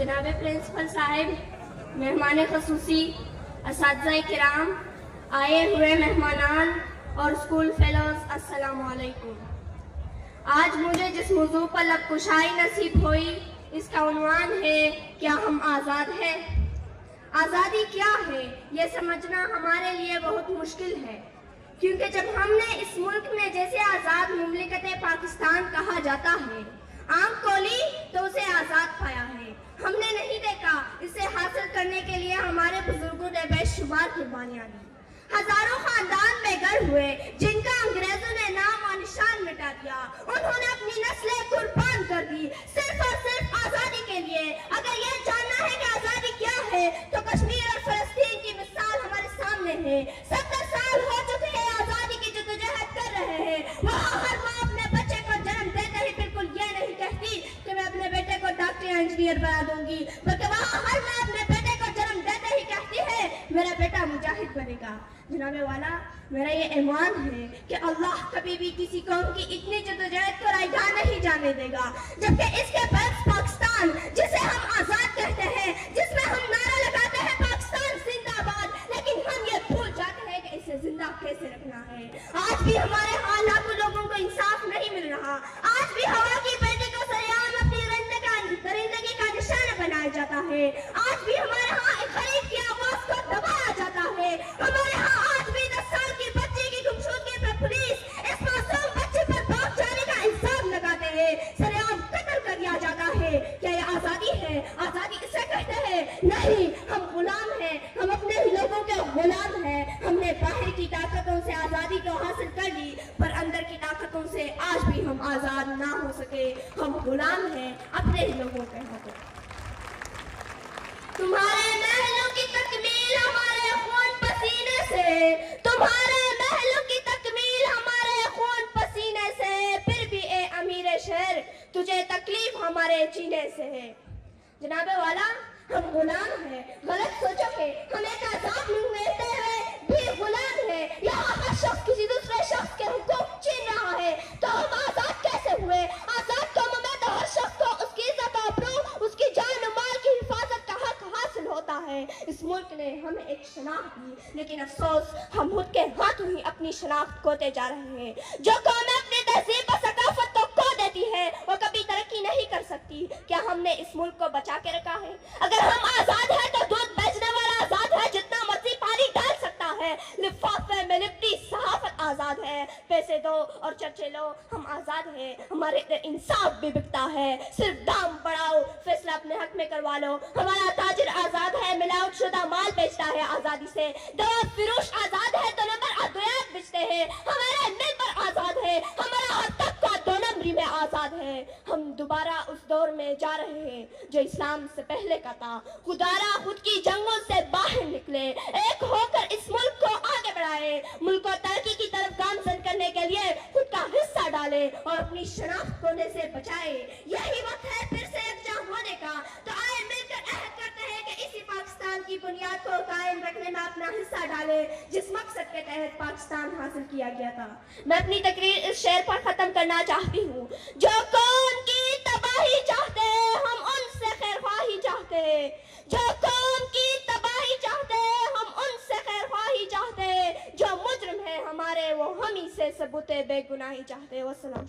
जनाब प्रिंसिपल साहिब, मेहमान खसूसी, असातिज़ा किराम, आए हुए मेहमानान और स्कूल फेलोज, अस्सलामु अलैकुम। आज मुझे जिस मौजू पर लब कुशाई नसीब हुई, इसका उन्वान है क्या हम आज़ाद हैं। आज़ादी क्या है ये समझना हमारे लिए बहुत मुश्किल है, क्योंकि जब हमने इस मुल्क में जैसे आज़ाद मुमलिकत पाकिस्तान कहा जाता है आम खोली तो उसे आज़ाद पाया है। हमने नहीं देखा इसे हासिल करने के लिए हमारे बुजुर्गों ने बेशुमार कुर्बानियां दी। हजारों खानदान में गर हुए जिनका अंग्रेजों ने नाम और निशान मिटा दिया। उन्होंने अपनी नस्लें कुर्बान कर दी सिर्फ और सिर्फ आज़ादी के लिए। अगर ये जानना है कि आज़ादी क्या है तो कश्मीर और फलस्तीन की मिसाल हमारे सामने है। 70 साल हो चुके हैं आज़ादी की जद्दोजहद कर रहे हैं। वहाँ हर माँ अपने बच्चे को जन्म देते ही बिल्कुल ये नहीं कहती कि मैं अपने बेटे को डॉक्टर या इंजीनियर बना दूंगी, बल्कि वहाँ हर माँ अपने बेटे को जन्म देते ही कहती है मेरा बेटा मुजाहिद बनेगा। जनाबे वाला, मेरा ये ईमान है कि अल्लाह कभी भी किसी कौम की इतनी जद्दोजहद को रायगा नहीं जाने देगा, जबकि इसके बर्क्स पाकिस्तान जिसे हम आज़ाद कहते हैं, जिसमें हम नारा लगाते हैं पाकिस्तान जिंदाबाद, लेकिन हम ये भूल जाते हैं कि इसे जिंदा कैसे रखना है। आज भी हमारे यहाँ लाखों लोगों को इंसाफ नहीं मिल रहा। आज भी हवा की बेटी को सरेआम अपनी दरिंदगी का निशाना बनाया जाता है। आज भी हमारे यहाँ एक खरीद की आवाज को दबाया जाता है। हमारे यहाँ आज भी 10 साल की बच्ची की गुमशुदगी पर पुलिस इस मासूम बच्चे पर भाग जाने का इल्जाम लगाते हैं, सरेआम कत्ल कर दिया जाता है। क्या ये आजादी है? आजादी इसे कहते हैं? नहीं, हम गुलाम हैं, हम अपने ही लोगों के गुलाम हैं। हमने बाहर की ताकतों से आजादी को हासिल कर ली, पर अंदर की ताकतों से आज भी हम आजाद ना हो सके। हम गुलाम हैं अपने ही लोगों के हाथों। तुम्हारे महलों की तकमील हमारे खून पसीने से, तुम्हारे महलों की तकमील हमारे खून पसीने से, फिर भी ए अमीर शहर तुझे तकलीफ हमारे जीने से है। जनाबे वाला, हम गुलाम हैं, गलत सोचोगे हम एक आजाद मुल्क में रहते हुए भी गुलाम हैं। यहाँ हर शख्स किसी दूसरे शख्स के हुकूम छीन रहा है, तो हम आजाद कैसे हुए? आजाद कौम में तो हर शख्स को उसकी इज्जत आबरू, उसकी जान और माल की हिफाजत का हक हासिल होता है। इस मुल्क ने हमें एक शनाख्त दी, लेकिन अफसोस हम खुद के हाथों ही अपनी शनाख्त खोते जा रहे हैं। जो कौमें अपनी तहजीब और सकाफत को खो देती है वो कभी तरक्की नहीं कर सकती। क्या हमने इस मुल्क को बचा के रखा है? अगर हम आजाद हैं तो दूध बेचने वाला आजाद है, जितना मर्जी पानी डाल सकता है। लिफाफे में लिपटी सहाफत आजाद है, पैसे दो और चर्चे लो, हम आजाद हैं। हमारे इंसाफ भी बिकता है, सिर्फ दाम बढ़ाओ, फैसला अपने हक में करवा लो। हमारा ताजिर आजाद है, मिलावट शुदा माल बेचता है आजादी से। दवा फिरोश आजाद है तो नंबर अद्वियात बेचते हैं। हमारा मेंबर आजाद है, हमारा हर तबका दो नंबरी में आजाद है। हम दोबारा उस दौर में जा रहे हैं जो इस्लाम से पहले का था। खुदारा खुद की जंगों से बाहर निकले, एक होकर इस मुल्क को आगे बढ़ाए, मुल्क को तरक्की की तरफ गामजन करने के लिए खुद का हिस्सा डाले और अपनी शनाख्त खोने से बचाए। यही वक्त है फिर से एकजुट होने का। तो आए मिलकर अहद करते हैं कि इसी पाकिस्तान की बुनियाद को कायम रखने में अपना हिस्सा डाले जिस मकसद के तहत पाकिस्तान हासिल किया गया था। मैं अपनी तकरीर इस शेर पर खत्म करना चाहती हूँ। जो कौम की तबाही चाहते हम उनसे खैरख्वाही चाहते, जो कौम की तबाही चाहते हम उनसे खैरख्वाही चाहते, जो मुजरिम है हमारे वो हम ही से सबूते बेगुनाही चाहते। वस्सलाम।